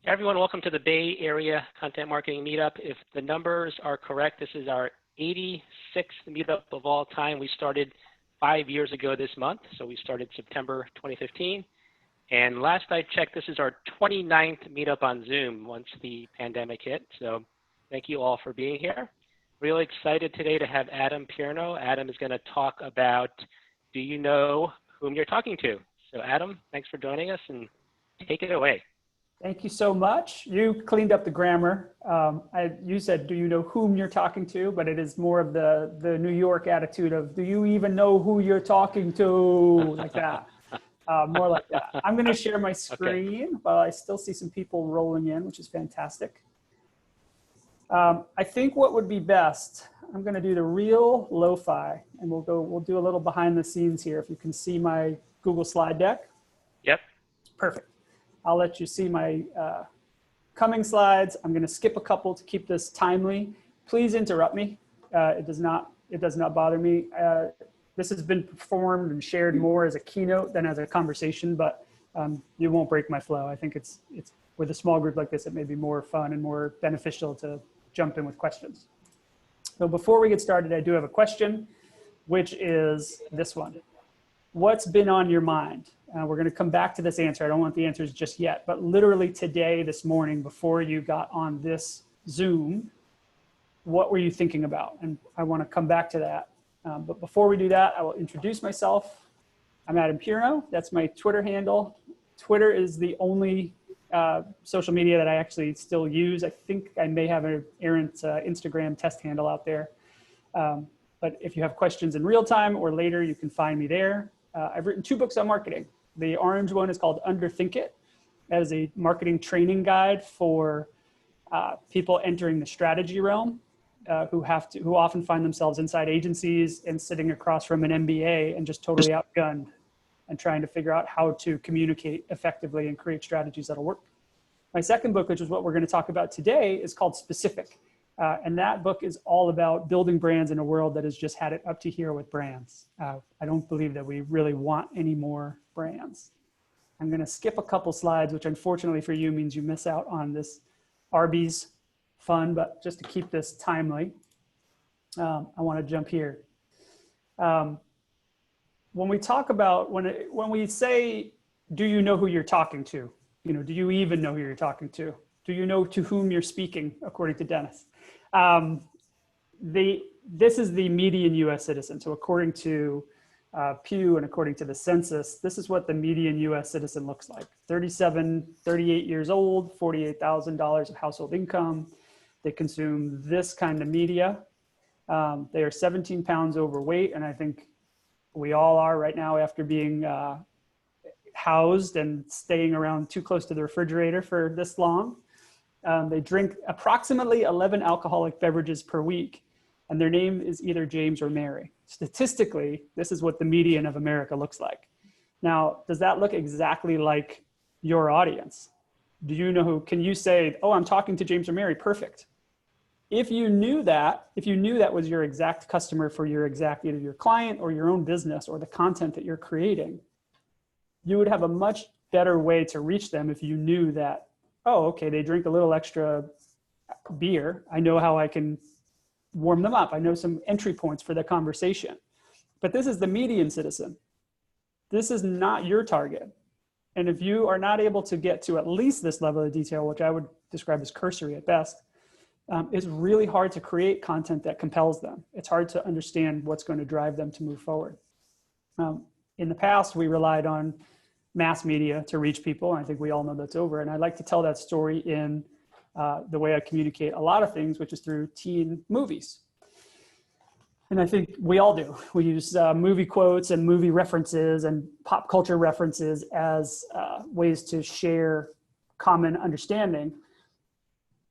Everyone, welcome to the Bay Area Content Marketing Meetup. If the numbers are correct, this is our 86th meetup of all time. We started 5 years ago this month, so we started September 2015. And last I checked, this is our 29th meetup on Zoom once the pandemic hit. So thank you all for being here. Really excited today to have Adam Pierno. Adam is going to talk about, do you know whom you're talking to? So Adam, thanks for joining us and take it away. Thank you so much. You cleaned up the grammar. You said, do you know whom you're talking to? But it is more of the New York attitude of, do you even know who you're talking to? Like that, more like that. I'm gonna share my screen, but I still see some people rolling in, which is fantastic. I think what would be best, I'm gonna do the real lo-fi, and we'll do a little behind the scenes here. If you can see my Google slide deck. Yep. Perfect. I'll let you see my coming slides. I'm going to skip a couple to keep this timely. Please interrupt me. It does not bother me. This has been performed and shared more as a keynote than as a conversation, but you won't break my flow. I think it's with a small group like this, it may be more fun and more beneficial to jump in with questions. So before we get started, I do have a question, which is this one. What's been on your mind? We're going to come back to this answer. I don't want the answers just yet, but literally today, this morning, before you got on this Zoom, what were you thinking about? And I want to come back to that. But before we do that, I will introduce myself. I'm Adam Pierno. That's my Twitter handle. Twitter is the only social media that I actually still use. I think I may have an errant Instagram test handle out there. But if you have questions in real time or later, you can find me there. I've written 2 books on marketing. The orange one is called Underthink It. That is a marketing training guide for people entering the strategy realm who often find themselves inside agencies and sitting across from an MBA and just totally outgunned and trying to figure out how to communicate effectively and create strategies that'll work. My second book, which is what we're going to talk about today, is called Specific. And that book is all about building brands in a world that has just had it up to here with brands. I don't believe that we really want any more brands. I'm going to skip a couple slides, which unfortunately for you means you miss out on this Arby's fun, but just to keep this timely, I want to jump here. When we talk about, when we say, do you know who you're talking to? You know, do you even know who you're talking to? Do you know to whom you're speaking, according to Dennis? This is the median US citizen. So according to Pew and according to the census, this is what the median US citizen looks like. 37, 38 years old, $48,000 of household income. They consume this kind of media. They are 17 pounds overweight. And I think we all are right now after being housed and staying around too close to the refrigerator for this long. They drink approximately 11 alcoholic beverages per week, and their name is either James or Mary. Statistically, this is what the median of America looks like. Now, does that look exactly like your audience? Do you know who, can you say, oh, I'm talking to James or Mary, perfect. If you knew that was your exact customer for your exact, either your client or your own business or the content that you're creating, you would have a much better way to reach them if you knew that, oh, okay, they drink a little extra beer. I know how I can warm them up. I know some entry points for the conversation. But this is the median citizen. This is not your target. And if you are not able to get to at least this level of detail, which I would describe as cursory at best, it's really hard to create content that compels them. It's hard to understand what's going to drive them to move forward. In the past, we relied on mass media to reach people. I think we all know that's over. And I like to tell that story in the way I communicate a lot of things, which is through teen movies. And I think we all do. We use movie quotes and movie references and pop culture references as ways to share common understanding.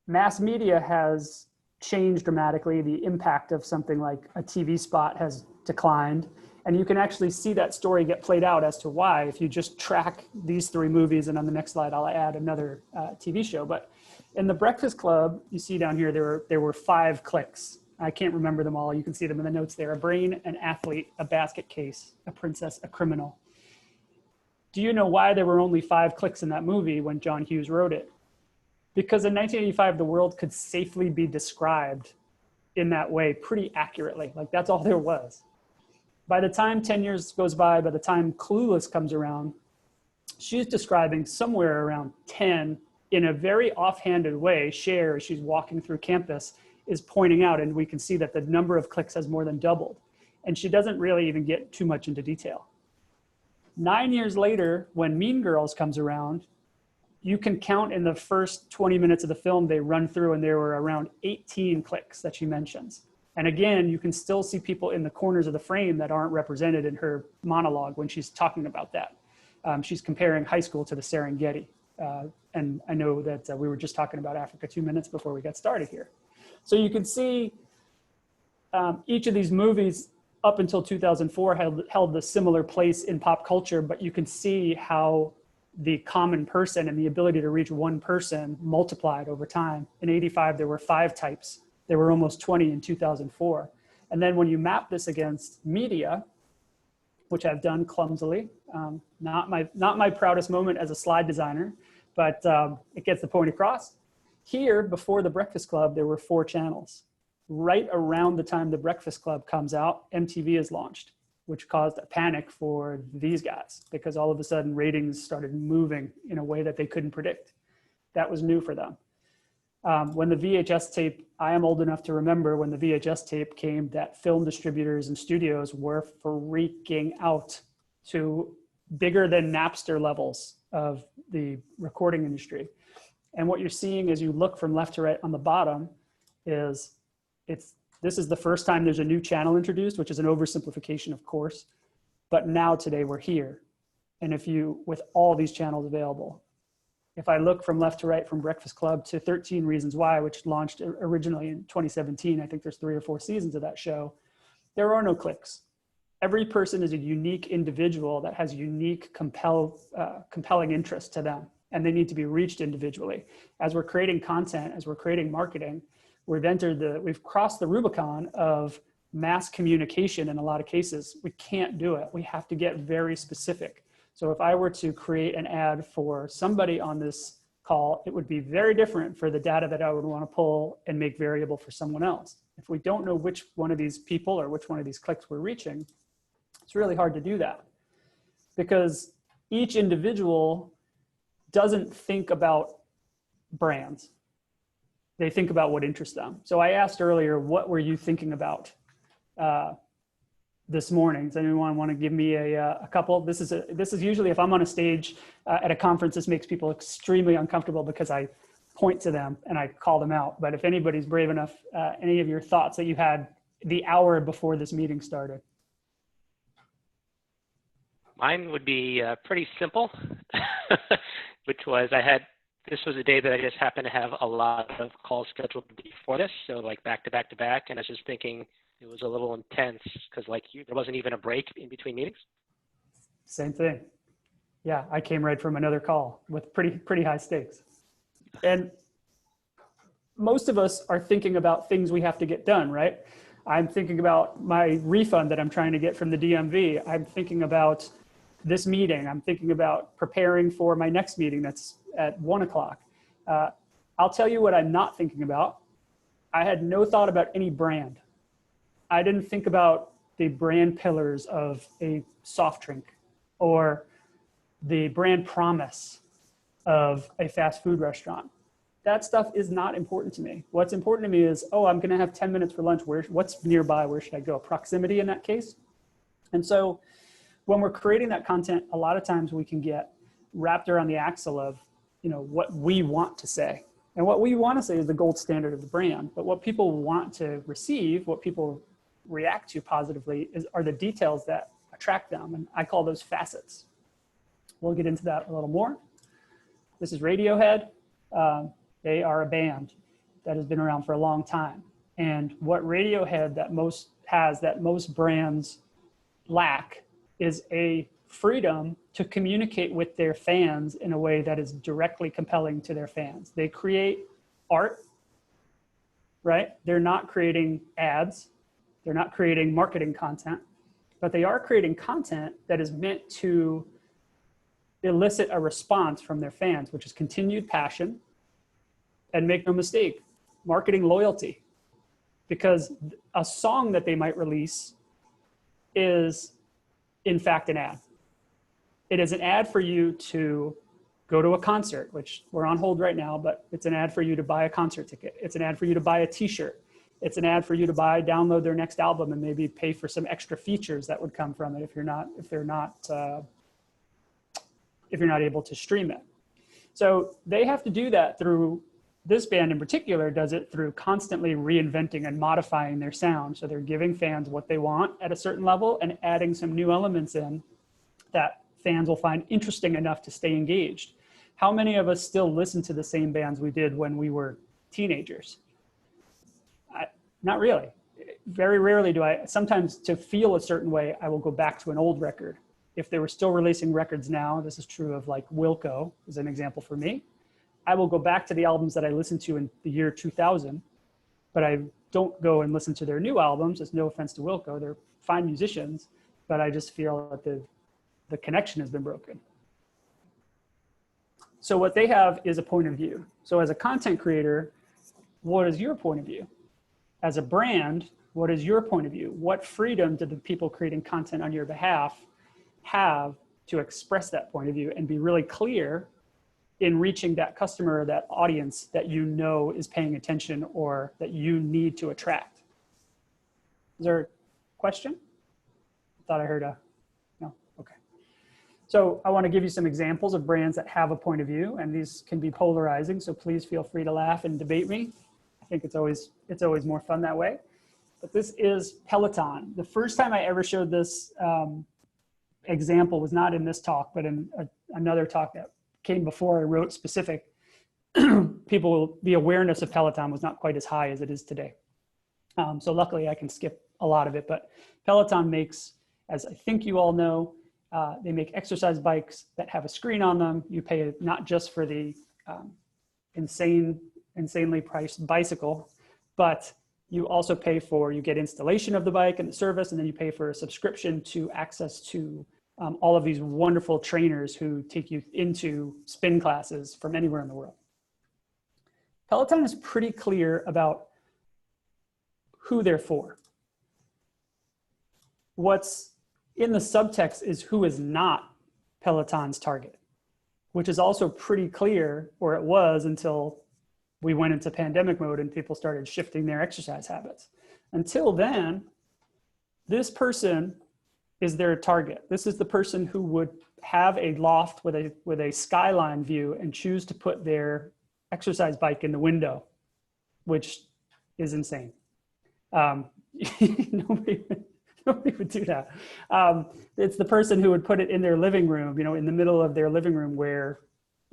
Mass media has changed dramatically. The impact of something like a TV spot has declined. And you can actually see that story get played out as to why if you just track these 3 movies. And on the next slide, I'll add another TV show. But in The Breakfast Club, you see down here, there were 5 clicks. I can't remember them all. You can see them in the notes there. A brain, an athlete, a basket case, a princess, a criminal. Do you know why there were only 5 clicks in that movie when John Hughes wrote it? Because in 1985, the world could safely be described in that way pretty accurately. Like that's all there was. By the time 10 years goes by the time Clueless comes around, she's describing somewhere around 10 in a very offhanded way. Cher, as she's walking through campus, is pointing out, and we can see that the number of clicks has more than doubled. And she doesn't really even get too much into detail. 9 years later, when Mean Girls comes around, you can count in the first 20 minutes of the film they run through, and there were around 18 clicks that she mentions. And again, you can still see people in the corners of the frame that aren't represented in her monologue when she's talking about that. She's comparing high school to the Serengeti. And I know that we were just talking about Africa 2 minutes before we got started here. So you can see each of these movies up until 2004 held a similar place in pop culture, but you can see how the common person and the ability to reach one person multiplied over time. In 85, there were 5 types. There were almost 20 in 2004. And then when you map this against media, which I've done clumsily, not my proudest moment as a slide designer, but it gets the point across. Here, before The Breakfast Club, there were 4 channels. Right around the time The Breakfast Club comes out, MTV is launched, which caused a panic for these guys because all of a sudden ratings started moving in a way that they couldn't predict. That was new for them. When the VHS tape, I am old enough to remember when the VHS tape came that film distributors and studios were freaking out to bigger than Napster levels of the recording industry. And what you're seeing as you look from left to right on the bottom is this is the first time there's a new channel introduced, which is an oversimplification, of course. But now today we're here. And with all these channels available, if I look from left to right, from Breakfast Club to 13 Reasons Why, which launched originally in 2017, I think there's 3 or 4 seasons of that show, there are no clicks. Every person is a unique individual that has unique, compelling interest to them, and they need to be reached individually. As we're creating content, as we're creating marketing, we've crossed the Rubicon of mass communication in a lot of cases. We can't do it. We have to get very specific. So if I were to create an ad for somebody on this call, it would be very different for the data that I would want to pull and make variable for someone else. If we don't know which one of these people or which one of these clicks we're reaching, it's really hard to do that because each individual doesn't think about brands. They think about what interests them. So I asked earlier, what were you thinking about this morning? Does anyone want to give me a couple? This is usually, if I'm on a stage at a conference, this makes people extremely uncomfortable because I point to them and I call them out. But if anybody's brave enough, any of your thoughts that you had the hour before this meeting started? Mine would be pretty simple, which was this was a day that I just happened to have a lot of calls scheduled before this. So like back to back to back. And I was just thinking it was a little intense because there wasn't even a break in between meetings. Same thing. Yeah, I came right from another call with pretty high stakes. And most of us are thinking about things we have to get done, right? I'm thinking about my refund that I'm trying to get from the DMV. I'm thinking about this meeting. I'm thinking about preparing for my next meeting that's at 1 o'clock. I'll tell you what I'm not thinking about. I had no thought about any brand. I didn't think about the brand pillars of a soft drink or the brand promise of a fast food restaurant. That stuff is not important to me. What's important to me is, I'm going to have 10 minutes for lunch. What's nearby? Where should I go? Proximity in that case. And so when we're creating that content, a lot of times we can get wrapped around the axle of, what we want to say. And what we want to say is the gold standard of the brand. But what people want to receive, what people react to positively are the details that attract them. And I call those facets. We'll get into that a little more. This is Radiohead. They are a band that has been around for a long time. And what Radiohead that most brands lack is a freedom to communicate with their fans in a way that is directly compelling to their fans. They create art, right? They're not creating ads. They're not creating marketing content, but they are creating content that is meant to elicit a response from their fans, which is continued passion, And make no mistake, marketing loyalty, because a song that they might release is in fact an ad. It is an ad for you to go to a concert, which we're on hold right now, but it's an ad for you to buy a concert ticket. It's an ad for you to buy a t-shirt. It's an ad for you to download their next album and maybe pay for some extra features that would come from it if you're not able to stream it. So they have to do that through, this band in particular does it through constantly reinventing and modifying their sound. So they're giving fans what they want at a certain level and adding some new elements in that fans will find interesting enough to stay engaged. How many of us still listen to the same bands we did when we were teenagers? Not really. Very rarely do I. Sometimes to feel a certain way, I will go back to an old record. If they were still releasing records now, this is true of like Wilco as an example for me, I will go back to the albums that I listened to in the year 2000, but I don't go and listen to their new albums. There's no offense to Wilco, they're fine musicians, but I just feel that the connection has been broken. So what they have is a point of view. So as a content creator, what is your point of view? As a brand, what is your point of view? What freedom do the people creating content on your behalf have to express that point of view and be really clear in reaching that customer or that audience that you know is paying attention or that you need to attract? Is there a question? I thought I heard a, no, okay. So I want to give you some examples of brands that have a point of view, and these can be polarizing, so please feel free to laugh and debate me. I think it's always more fun that way. But this is Peloton. The first time I ever showed this example was not in this talk, but in another talk that came before I wrote specific. The awareness of Peloton was not quite as high as it is today. So luckily I can skip a lot of it, but Peloton makes, as I think you all know, they make exercise bikes that have a screen on them. You pay not just for the insanely priced bicycle, but you also pay for, you get installation of the bike and the service, and then you pay for a subscription to access to all of these wonderful trainers who take you into spin classes from anywhere in the world. Peloton is pretty clear about who they're for. What's in the subtext is who is not Peloton's target, which is also pretty clear, or it was until we went into pandemic mode and people started shifting their exercise habits. Until then, this person is their target. This is the person who would have a loft with a skyline view and choose to put their exercise bike in the window, which is insane. Nobody would do that. It's the person who would put it in their living room, in the middle of their living room, where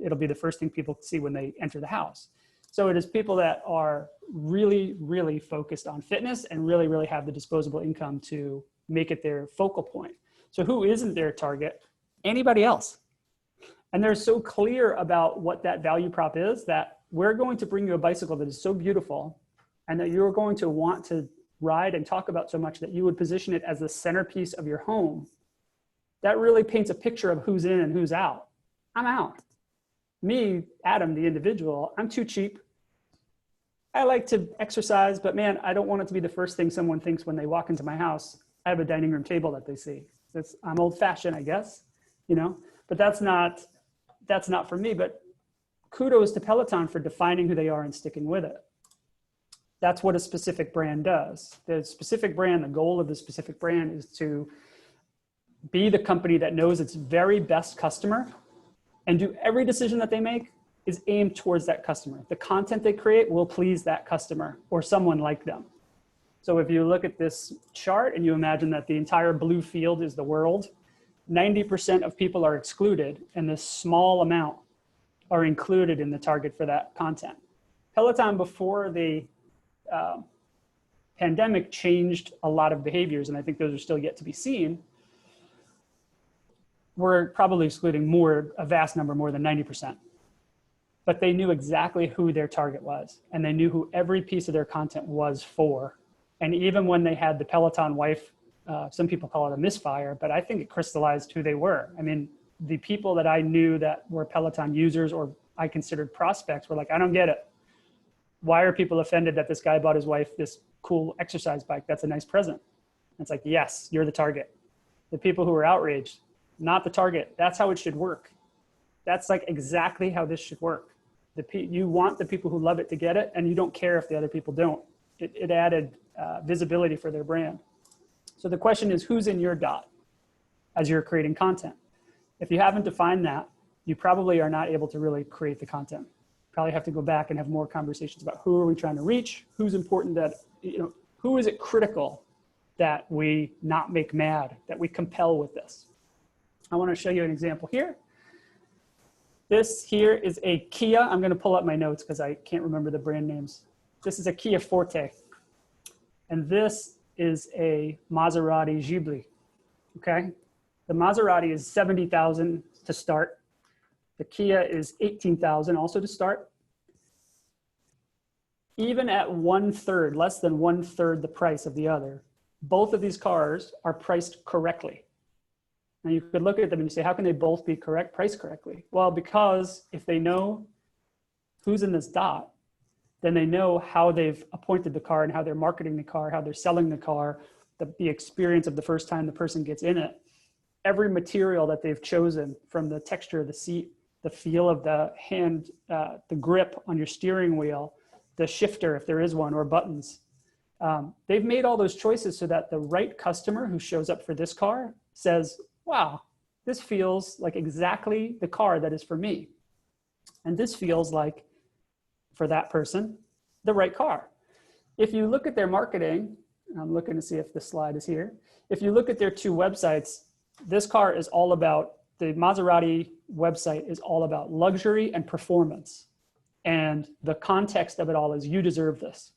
it'll be the first thing people see when they enter the house. So it is people that are really, really focused on fitness and really, really have the disposable income to make it their focal point. So who isn't their target? Anybody else. And they're so clear about what that value prop is, that we're going to bring you a bicycle that is so beautiful and that you're going to want to ride and talk about so much that you would position it as the centerpiece of your home. That really paints a picture of who's in and who's out. I'm out. Me, Adam, the individual, I'm too cheap. I like to exercise, but man, I don't want it to be the first thing someone thinks when they walk into my house. I have a dining room table that they see. I'm old fashioned, I guess, but that's not for me. But kudos to Peloton for defining who they are and sticking with it. That's what a specific brand does. The specific brand, the goal of the specific brand is to be the company that knows its very best customer and do every decision that they make is aimed towards that customer. The content they create will please that customer or someone like them. So if you look at this chart and you imagine that the entire blue field is the world, 90% of people are excluded, and this small amount are included in the target for that content. Peloton, before the pandemic, changed a lot of behaviors, and I think those are still yet to be seen. We're probably excluding a vast number, more than 90%. But they knew exactly who their target was, and they knew who every piece of their content was for. And even when they had the Peloton wife, some people call it a misfire, but I think it crystallized who they were. I mean, the people that I knew that were Peloton users or I considered prospects were like, I don't get it. Why are people offended that this guy bought his wife this cool exercise bike? That's a nice present. And it's like, yes, you're the target. The people who are outraged, not the target. That's how it should work. That's like exactly how this should work. You want the people who love it to get it, and you don't care if the other people don't. It added visibility for their brand. So the question is, who's in your dot as you're creating content? If you haven't defined that, you probably are not able to really create the content. Probably have to go back and have more conversations about who are we trying to reach, who's important that, who is it critical that we not make mad, that we compel with this. I want to show you an example here. This here is a Kia. I'm going to pull up my notes because I can't remember the brand names. This is a Kia Forte. And this is a Maserati Ghibli, okay? The Maserati is $70,000 to start. The Kia is $18,000 also to start. Even at 1/3, less than 1/3 the price of the other, both of these cars are priced correctly. Now you could look at them and you say, how can they both be priced correctly? Well, because if they know who's in this dot, then they know how they've appointed the car and how they're marketing the car, how they're selling the car, the experience of the first time the person gets in it. Every material that they've chosen, from the texture of the seat, the feel of the hand, the grip on your steering wheel, the shifter, if there is one, or buttons. They've made all those choices so that the right customer who shows up for this car says, wow, this feels like exactly the car that is for me. And this feels like, for that person, the right car. If you look at their marketing, I'm looking to see if the slide is here. If you look at their two websites, this car is all about, the Maserati website is all about luxury and performance. And the context of it all is, you deserve this.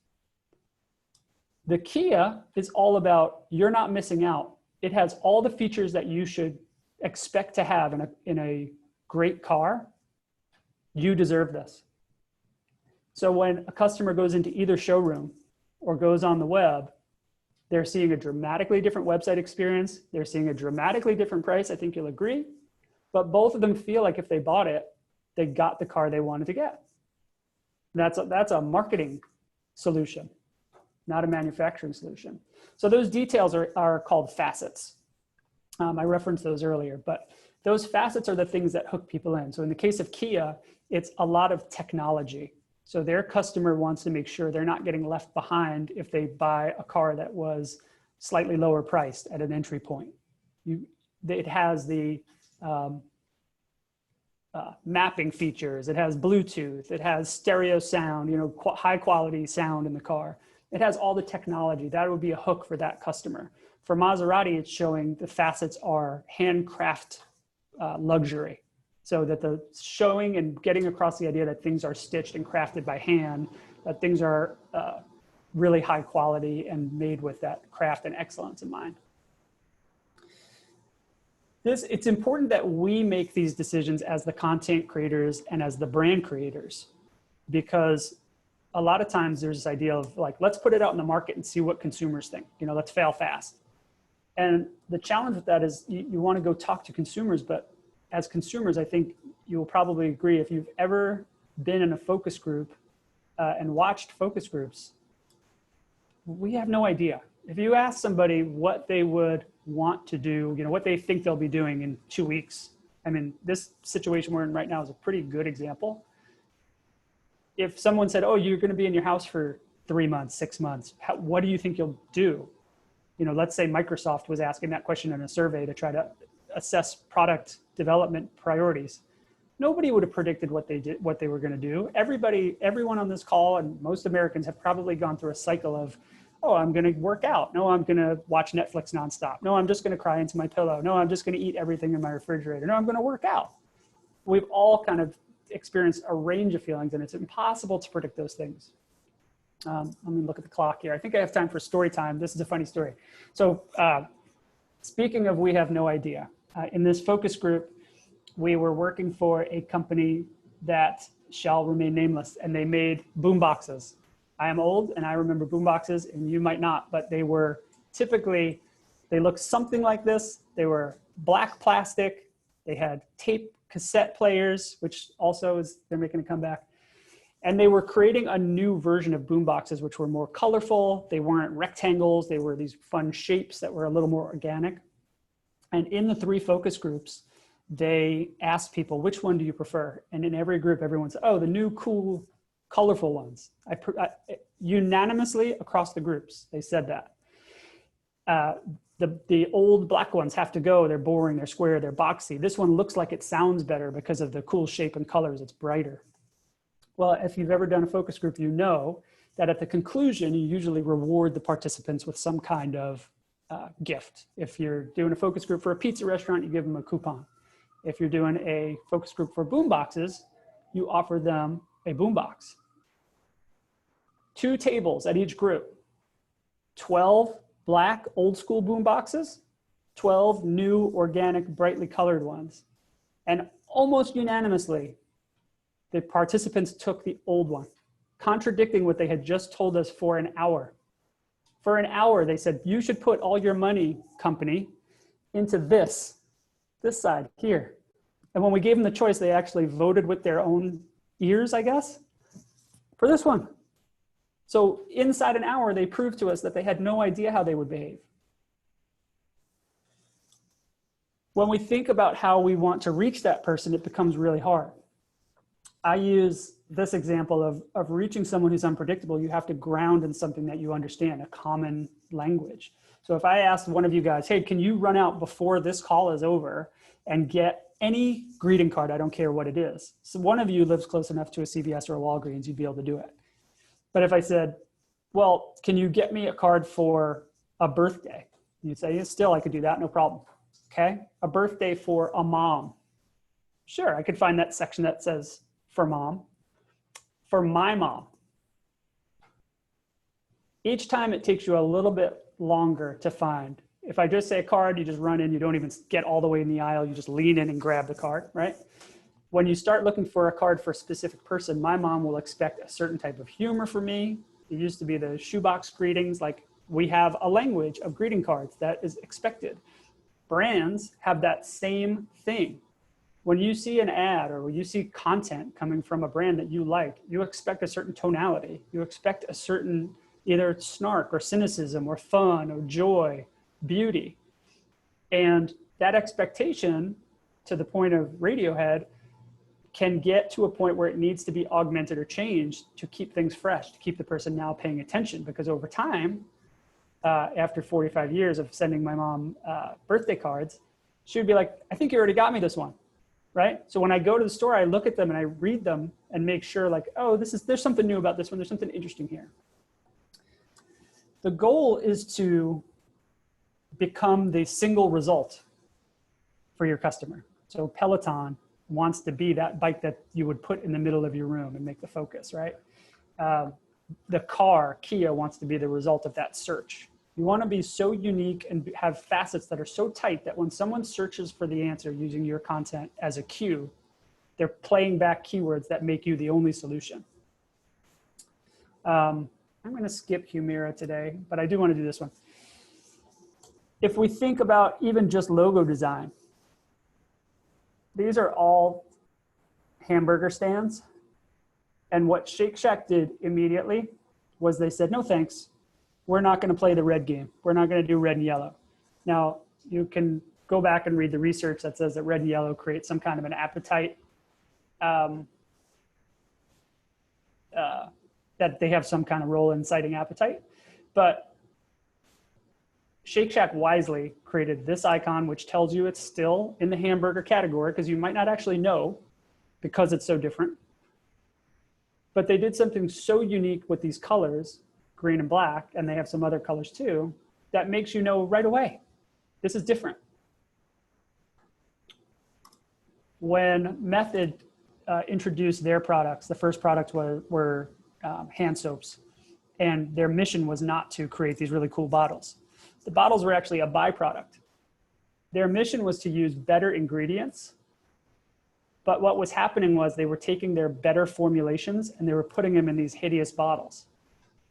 The Kia is all about, you're not missing out. It has all the features that you should expect to have in a great car. You deserve this. So when a customer goes into either showroom or goes on the web, they're seeing a dramatically different website experience. They're seeing a dramatically different price. I think you'll agree. But both of them feel like if they bought it, they got the car they wanted to get. That's a marketing solution, not a manufacturing solution. So those details are called facets. I referenced those earlier, but those facets are the things that hook people in. So in the case of Kia, it's a lot of technology. So their customer wants to make sure they're not getting left behind if they buy a car that was slightly lower priced at an entry point. It has the mapping features. It has Bluetooth. It has stereo sound, high quality sound in the car. It has all the technology. That would be a hook for that customer. For Maserati, it's showing the facets are handcraft luxury. So that the showing and getting across the idea that things are stitched and crafted by hand, that things are really high quality and made with that craft and excellence in mind. It's important that we make these decisions as the content creators and as the brand creators, because a lot of times there's this idea of like, let's put it out in the market and see what consumers think, let's fail fast. And the challenge with that is you want to go talk to consumers, but as consumers, I think you'll probably agree, if you've ever been in a focus group and watched focus groups, we have no idea. If you ask somebody what they would want to do, what they think they'll be doing in 2 weeks, I mean, this situation we're in right now is a pretty good example. If someone said, oh, you're going to be in your house for 3 months, 6 months, what do you think you'll do? Let's say Microsoft was asking that question in a survey to try to assess product development priorities. Nobody would have predicted what they were going to do. Everyone on this call, and most Americans, have probably gone through a cycle of, oh, I'm going to work out. No, I'm going to watch Netflix nonstop. No, I'm just going to cry into my pillow. No, I'm just going to eat everything in my refrigerator. No, I'm going to work out. We've all kind of experienced a range of feelings, and it's impossible to predict those things. Let me look at the clock here. I think I have time for story time. This is a funny story. So speaking of we have no idea, in this focus group, we were working for a company that shall remain nameless, and they made boom boxes. I am old and I remember boom boxes, and you might not, but they were typically, they looked something like this. They were black plastic. They had tape cassette players, which also they're making a comeback. And they were creating a new version of boomboxes, which were more colorful. They weren't rectangles. They were these fun shapes that were a little more organic. And in the 3 focus groups, they asked people, which one do you prefer? And in every group, everyone said, oh, the new, cool, colorful ones. Unanimously across the groups, they said that. The old black ones have to go. They're boring, they're square, they're boxy. This one looks like it sounds better because of the cool shape and colors. It's brighter. Well, if you've ever done a focus group, you know that at the conclusion, you usually reward the participants with some kind of gift. If you're doing a focus group for a pizza restaurant, you give them a coupon. If you're doing a focus group for boomboxes, you offer them a boombox. 2 tables at each group, 12 black old school boomboxes, 12 new organic brightly colored ones. And almost unanimously, the participants took the old one, contradicting what they had just told us for an hour. For an hour, they said, you should put all your money, company, into this side here. And when we gave them the choice, they actually voted with their own ears, I guess, for this one. So inside an hour, they proved to us that they had no idea how they would behave. When we think about how we want to reach that person, it becomes really hard. I use this example of reaching someone who's unpredictable. You have to ground in something that you understand, a common language. So if I asked one of you guys, hey, can you run out before this call is over and get any greeting card, I don't care what it is. So one of you lives close enough to a CVS or a Walgreens, you'd be able to do it. But if I said, well, can you get me a card for a birthday? You'd say, yeah, still, I could do that, no problem. Okay, a birthday for a mom. Sure, I could find that section that says for mom. For my mom. Each time it takes you a little bit longer to find. If I just say a card, you just run in, you don't even get all the way in the aisle, you just lean in and grab the card, right? When you start looking for a card for a specific person, my mom will expect a certain type of humor from me. It used to be the shoebox greetings, like we have a language of greeting cards that is expected. Brands have that same thing. When you see an ad or when you see content coming from a brand that you like, you expect a certain tonality. You expect a certain either snark or cynicism or fun or joy, beauty. And that expectation, to the point of Radiohead, can get to a point where it needs to be augmented or changed to keep things fresh, to keep the person now paying attention. Because over time, after 45 years of sending my mom birthday cards, she would be like, I think you already got me this one, right? So when I go to the store, I look at them and I read them and make sure like, oh, there's something new about this one. There's something interesting here. The goal is to become the single result for your customer. So Peloton wants to be that bike that you would put in the middle of your room and make the focus, right? The car, Kia, wants to be the result of that search. You want to be so unique and have facets that are so tight that when someone searches for the answer using your content as a cue, they're playing back keywords that make you the only solution. I'm going to skip Humira today, but I do want to do this one. If we think about even just logo design, these are all hamburger stands. And what Shake Shack did immediately was they said, no thanks. We're not going to play the red game. We're not going to do red and yellow. Now, you can go back and read the research that says that red and yellow create some kind of an appetite, that they have some kind of role in inciting appetite. But Shake Shack wisely created this icon, which tells you it's still in the hamburger category because you might not actually know because it's so different. But they did something so unique with these colors, green and black, and they have some other colors too, that makes you know right away, this is different. When Method introduced their products, the first products were hand soaps, and their mission was not to create these really cool bottles. The bottles were actually a byproduct. Their mission was to use better ingredients, but what was happening was they were taking their better formulations and they were putting them in these hideous bottles.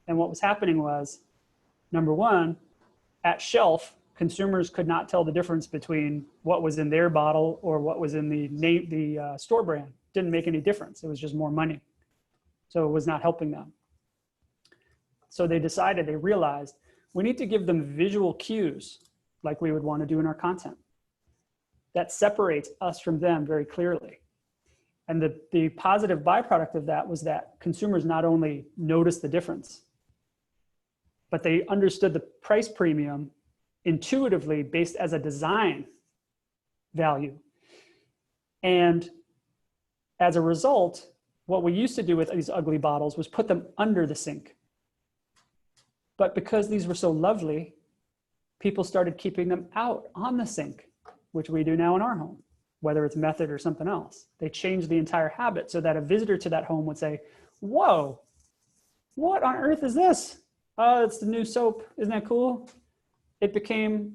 And what was happening was, number one, at shelf, consumers could not tell the difference between what was in their bottle or what was in the store brand. Didn't make any difference. It was just more money. So it was not helping them. So they realized we need to give them visual cues like we would want to do in our content that separates us from them very clearly. And the positive byproduct of that was that consumers not only noticed the difference, but they understood the price premium intuitively based as a design value. And as a result, what we used to do with these ugly bottles was put them under the sink. But because these were so lovely, people started keeping them out on the sink, which we do now in our home, whether it's method or something else. They changed the entire habit so that a visitor to that home would say, whoa, what on earth is this? Oh, it's the new soap. Isn't that cool? It became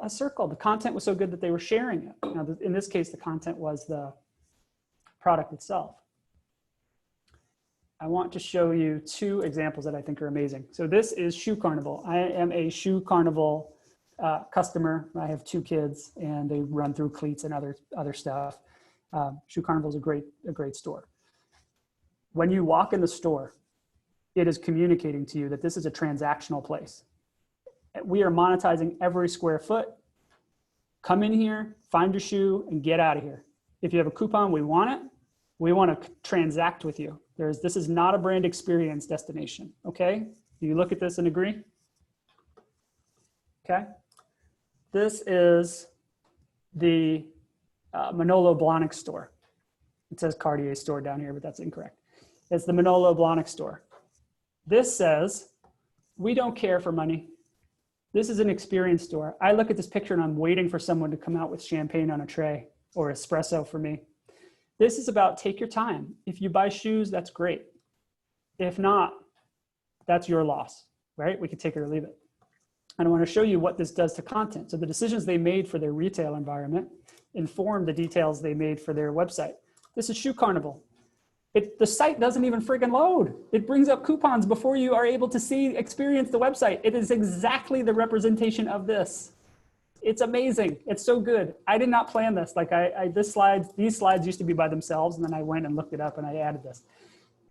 a circle. The content was so good that they were sharing it. Now, in this case, the content was the product itself. I want to show you two examples that I think are amazing. So this is Shoe Carnival. I am a Shoe Carnival customer. I have 2 kids and they run through cleats and other stuff. Shoe Carnival is a great store. When you walk in the store, it is communicating to you that this is a transactional place. We are monetizing every square foot. Come in here, find your shoe, and get out of here. If you have a coupon, we want it. We want to transact with you. This is not a brand experience destination, okay? Do you look at this and agree? Okay. This is the Manolo Blahnik store. It says Cartier store down here, but that's incorrect. It's the Manolo Blahnik store. This says, we don't care for money. This is an experience store. I look at this picture and I'm waiting for someone to come out with champagne on a tray or espresso for me. This is about take your time. If you buy shoes, that's great. If not, that's your loss, right? We can take it or leave it. And I want to show you what this does to content. So the decisions they made for their retail environment inform the details they made for their website. This is Shoe Carnival. The site doesn't even friggin' load. It brings up coupons before you are able to experience the website. It is exactly the representation of this. It's amazing. It's so good. I did not plan this. Like these slides used to be by themselves, and then I went and looked it up and I added this.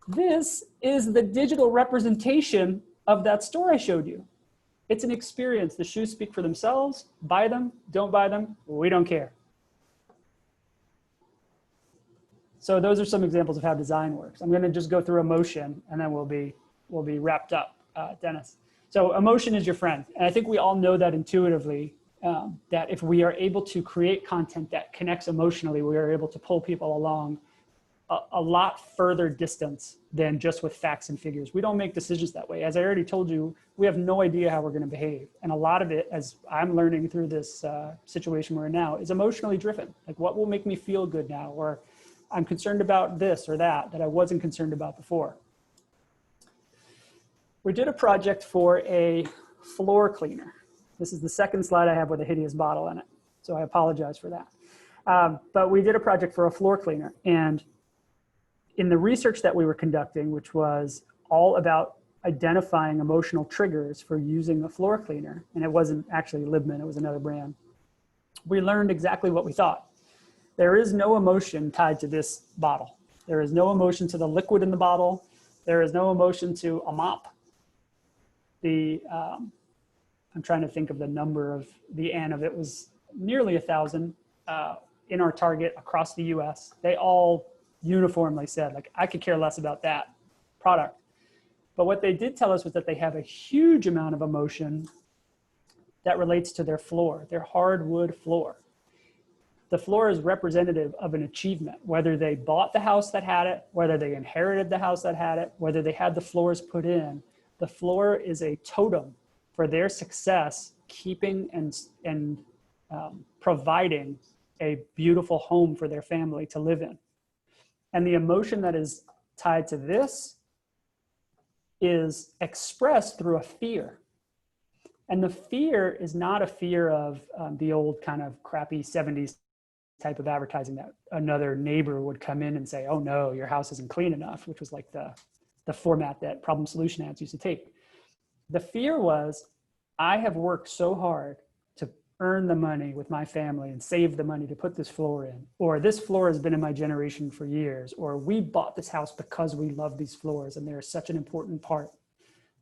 This is the digital representation of that store I showed you. It's an experience. The shoes speak for themselves. Buy them, don't buy them, we don't care. So those are some examples of how design works. I'm going to just go through emotion and then we'll be wrapped up, Dennis. So emotion is your friend. And I think we all know that intuitively, that if we are able to create content that connects emotionally, we are able to pull people along a lot further distance than just with facts and figures. We don't make decisions that way. As I already told you, we have no idea how we're going to behave. And a lot of it, as I'm learning through this situation we're in now, is emotionally driven. Like what will make me feel good now? Or I'm concerned about this or that I wasn't concerned about before. We did a project for a floor cleaner. This is the second slide I have with a hideous bottle in it. So I apologize for that. But we did a project for a floor cleaner. And in the research that we were conducting, which was all about identifying emotional triggers for using a floor cleaner, and it wasn't actually Libman, it was another brand, we learned exactly what we thought. There is no emotion tied to this bottle. There is no emotion to the liquid in the bottle. There is no emotion to a mop. I'm trying to think of the number of the N of it was nearly 1,000 in our target across the US. They all uniformly said, like, I could care less about that product. But what they did tell us was that they have a huge amount of emotion that relates to their floor, their hardwood floor. The floor is representative of an achievement, whether they bought the house that had it, whether they inherited the house that had it, whether they had the floors put in. The floor is a totem for their success, keeping and providing a beautiful home for their family to live in. And the emotion that is tied to this is expressed through a fear. And the fear is not a fear of the old kind of crappy 70s type of advertising that another neighbor would come in and say, oh no, your house isn't clean enough, which was like the format that problem solution ads used to take. The fear was, I have worked so hard to earn the money with my family and save the money to put this floor in, or this floor has been in my generation for years, or we bought this house because we love these floors and they're such an important part.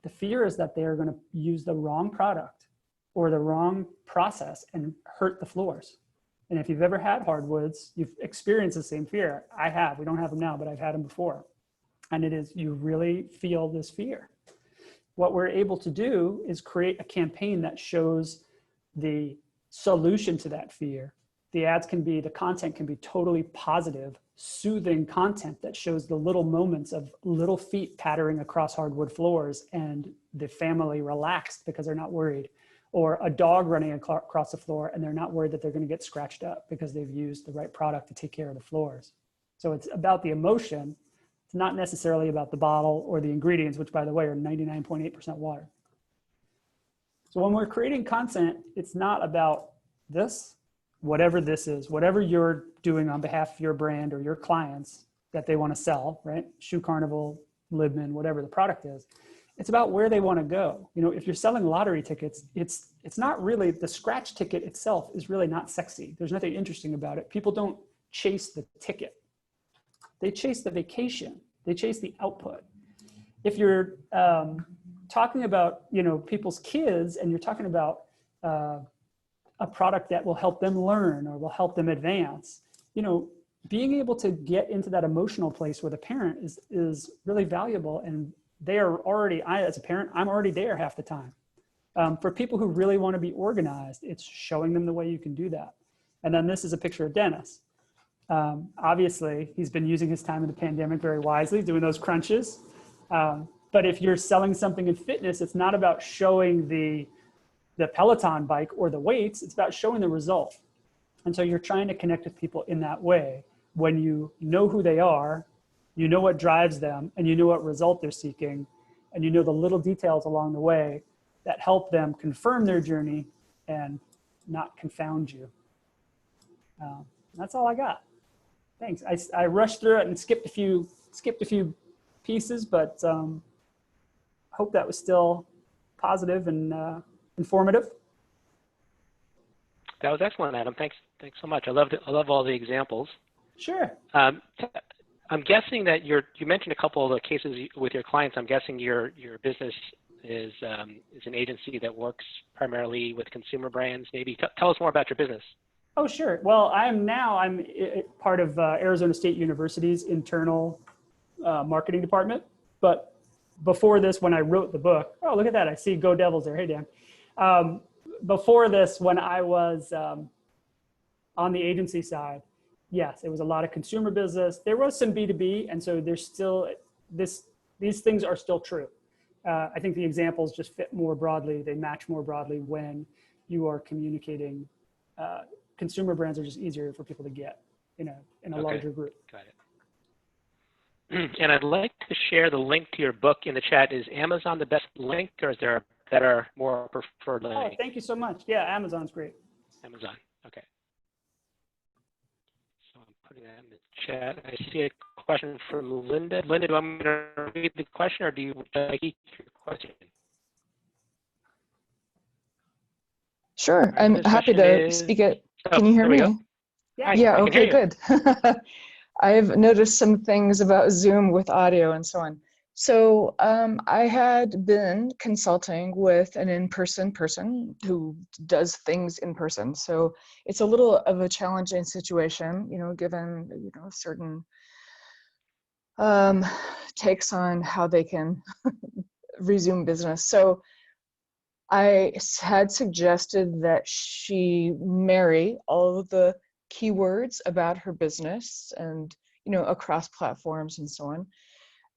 The fear is that they're going to use the wrong product or the wrong process and hurt the floors. And if you've ever had hardwoods, you've experienced the same fear. I have. We don't have them now, but I've had them before. And it is, you really feel this fear. What we're able to do is create a campaign that shows the solution to that fear. The ads can be, the content can be totally positive, soothing content that shows the little moments of little feet pattering across hardwood floors and the family relaxed because they're not worried. Or a dog running across the floor and they're not worried that they're going to get scratched up because they've used the right product to take care of the floors. So it's about the emotion. It's not necessarily about the bottle or the ingredients, which by the way are 99.8% water. So when we're creating content, it's not about this, whatever this is, whatever you're doing on behalf of your brand or your clients that they want to sell, right? Shoe Carnival, Libman, whatever the product is. It's about where they want to go. You know, if you're selling lottery tickets, it's not really, the scratch ticket itself is really not sexy. There's nothing interesting about it. People don't chase the ticket. They chase the vacation. They chase the output. If you're talking about, you know, people's kids and you're talking about a product that will help them learn or will help them advance, you know, being able to get into that emotional place with a parent is really valuable. And they are already, as a parent, I'm already there half the time. For people who really want to be organized, it's showing them the way you can do that. And then this is a picture of Dennis. Obviously, he's been using his time in the pandemic very wisely, doing those crunches. But if you're selling something in fitness, it's not about showing the Peloton bike or the weights, it's about showing the result. And so you're trying to connect with people in that way. When you know who they are, you know what drives them, and you know what result they're seeking, and you know the little details along the way that help them confirm their journey and not confound you. That's all I got. Thanks. I rushed through it and skipped a few pieces, but hope that was still positive and informative. That was excellent, Adam. Thanks so much. I love all the examples. Sure. I'm guessing that you mentioned a couple of the cases with your clients. I'm guessing your business is an agency that works primarily with consumer brands. Maybe tell us more about your business. Oh, sure. Well, I'm part of Arizona State University's internal marketing department. But before this, when I wrote the book, oh, look at that. I see Go Devils there. Hey, Dan. Before this, when I was on the agency side, yes, it was a lot of consumer business. There was some B2B. And so there's still, these things are still true. I think the examples just fit more broadly. They match more broadly when you are communicating. Consumer brands are just easier for people to get in a larger group. Got it. And I'd like to share the link to your book in the chat. Is Amazon the best link, or is there a better, more preferred link? Oh, thank you so much. Yeah, Amazon's great. Amazon. Okay. So I'm putting that in the chat. I see a question from Linda. Linda, do I want me to read the question, or do you like your question? Sure, I'm happy to speak it. Can you hear me? Yeah, okay, good. I've noticed some things about Zoom with audio and so on. So I had been consulting with an in-person person who does things in person. So it's a little of a challenging situation, you know, given, you know, certain takes on how they can resume business. So I had suggested that she marry all of the keywords about her business and, you know, across platforms and so on.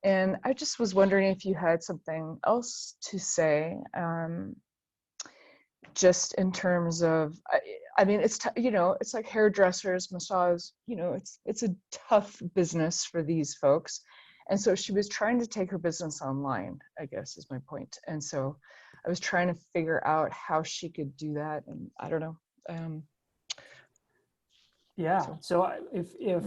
And I just was wondering if you had something else to say, just in terms of, I mean, it's, you know, it's like hairdressers, massage, you know, it's a tough business for these folks. And so she was trying to take her business online, I guess is my point. And so I was trying to figure out how she could do that. And I don't know. Yeah. So if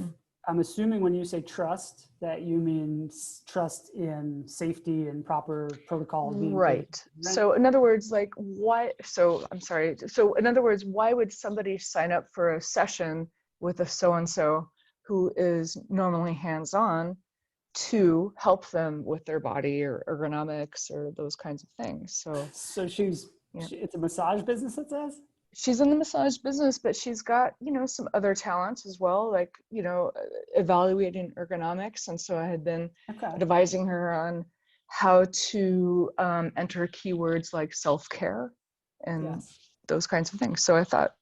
I'm assuming when you say trust, that you mean trust in safety and proper protocols being right. So in other words, like I'm sorry. So in other words, why would somebody sign up for a session with a so-and-so who is normally hands-on to help them with their body or ergonomics or those kinds of things? So it's a massage business, it says? She's in the massage business, but she's got, some other talents as well, like, evaluating ergonomics. And so I had been advising her on how to enter keywords like self-care and those kinds of things. So I thought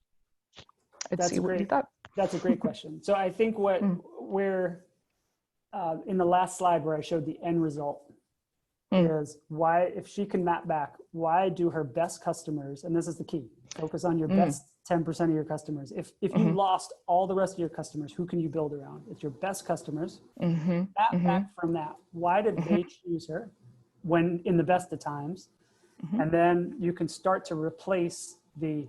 I'd see what you thought. That's a great question. So I think where in the last slide where I showed the end result is why, if she can map back, why do her best customers, and this is the key, focus on your best 10% of your customers. If you lost all the rest of your customers, who can you build around? It's your best customers. Map back from that. Why did they choose her when in the best of times? And then you can start to replace the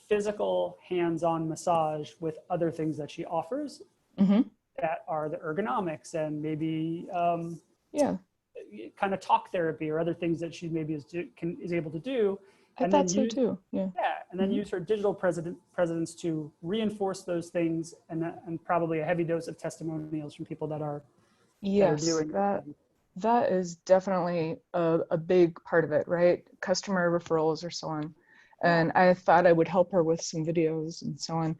physical hands-on massage with other things that she offers that are the ergonomics and maybe kind of talk therapy or other things that she maybe is able to do. And then so too. And then use her digital presence to reinforce those things, and probably a heavy dose of testimonials from people that are doing that is definitely a big part of it, right? Customer referrals or so on. And I thought I would help her with some videos and so on,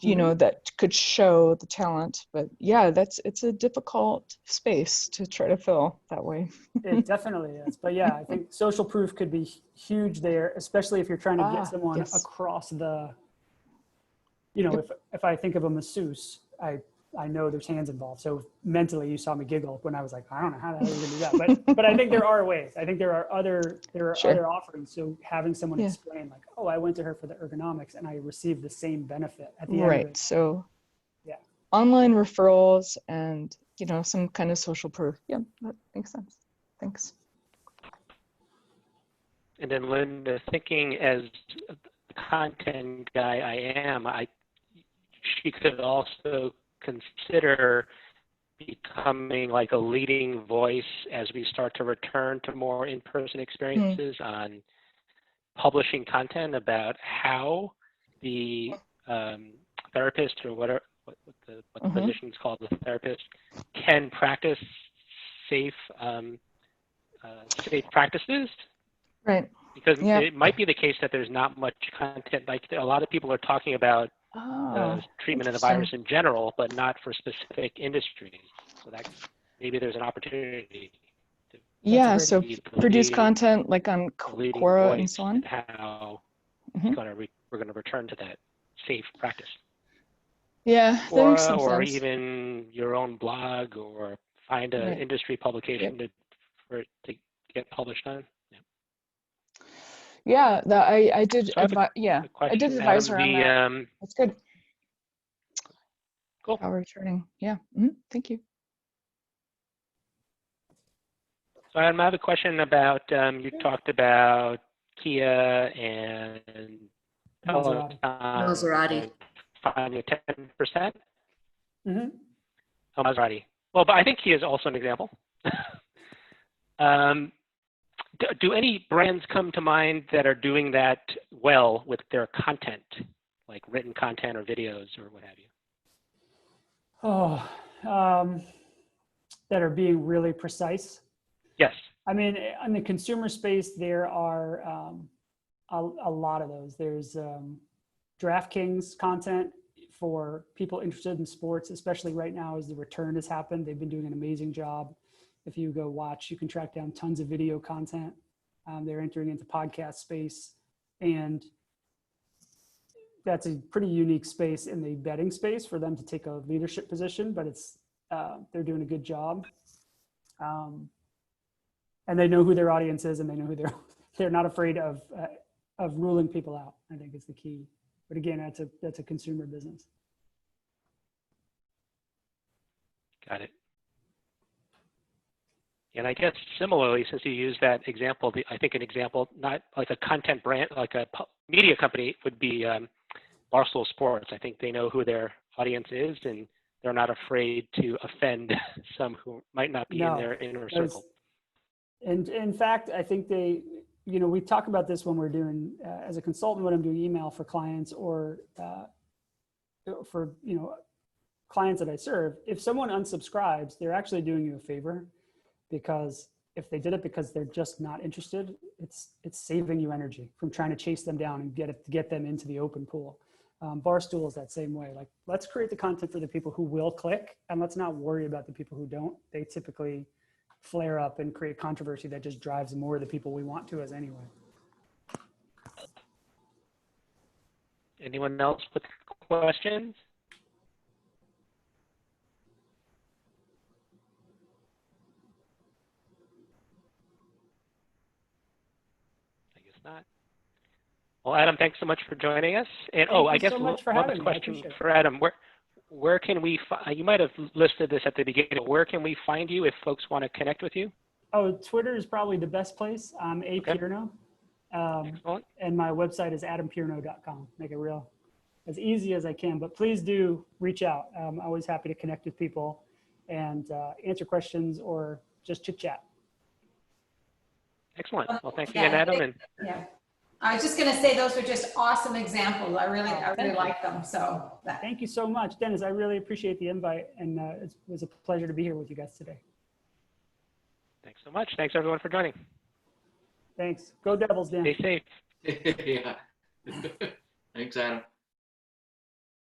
that could show the talent. But it's a difficult space to try to fill that way. It definitely is. But I think social proof could be huge there, especially if you're trying to get someone across the, if I think of a masseuse, I know there's hands involved. So mentally you saw me giggle when I was like, I don't know how the hell you're gonna do that. But I think there are ways. I think there are other offerings. So having someone explain like, oh, I went to her for the ergonomics and I received the same benefit at the end of it. Right. So online referrals and some kind of social proof. Yeah, that makes sense. Thanks. And then Linda, thinking as the content guy I am, she could also consider becoming like a leading voice as we start to return to more in-person experiences on publishing content about how the therapist or what the position is called, the therapist, can practice safe practices. Right. Because it might be the case that there's not much content. Like a lot of people are talking about treatment of the virus in general, but not for specific industries. So that maybe there's an opportunity to so produce content like on Quora and so on. How we're going to return to that safe practice. Yeah, that makes some or sense. even your own blog, or find an industry publication to get published on. Yeah, I did. I did advise her on that. That's good. Cool. How returning? Yeah. Thank you. So I have a question about you talked about Kia and Maserati. Finding 10%. Oh, Maserati. Well, but I think Kia is also an example. Do any brands come to mind that are doing that well with their content, like written content or videos or what have you? That are being really precise? Yes. I mean, in the consumer space, there are a lot of those. There's DraftKings content for people interested in sports, especially right now as the return has happened. They've been doing an amazing job. If you go watch, you can track down tons of video content. They're entering into podcast space, and that's a pretty unique space in the betting space for them to take a leadership position, but they're doing a good job. And they know who their audience is, and they know they're not afraid of ruling people out, I think is the key. But again, that's a consumer business. Got it. And I guess similarly, since you used that example, I think an example, not like a content brand, like a media company, would be Barstool Sports. I think they know who their audience is, and they're not afraid to offend some who might not be in their inner circle. And in fact, I think they, we talk about this when we're doing, as a consultant, when I'm doing email for clients or for, clients that I serve, if someone unsubscribes, they're actually doing you a favor, because if they did it because they're just not interested, it's saving you energy from trying to chase them down and get them into the open pool. Barstool is that same way. Like, let's create the content for the people who will click, and let's not worry about the people who don't. They typically flare up and create controversy that just drives more of the people we want to as anyway. Anyone else with questions? I guess not. Well, Adam, thanks so much for joining us. And I guess one question for Adam: where can we? You might have listed this at the beginning. But where can we find you if folks want to connect with you? Oh, Twitter is probably the best place. I'm Pierno. And my website is adampierno.com. Make it real as easy as I can, but please do reach out. I'm always happy to connect with people and answer questions or just chit chat. Excellent. Well, thanks again, Adam. Yeah. I was just going to say those were just awesome examples. I really like them. So thank you so much, Dennis. I really appreciate the invite, and it was a pleasure to be here with you guys today. Thanks so much. Thanks everyone for joining. Thanks. Go Devils, Dan. Stay safe. Yeah. Thanks, Adam.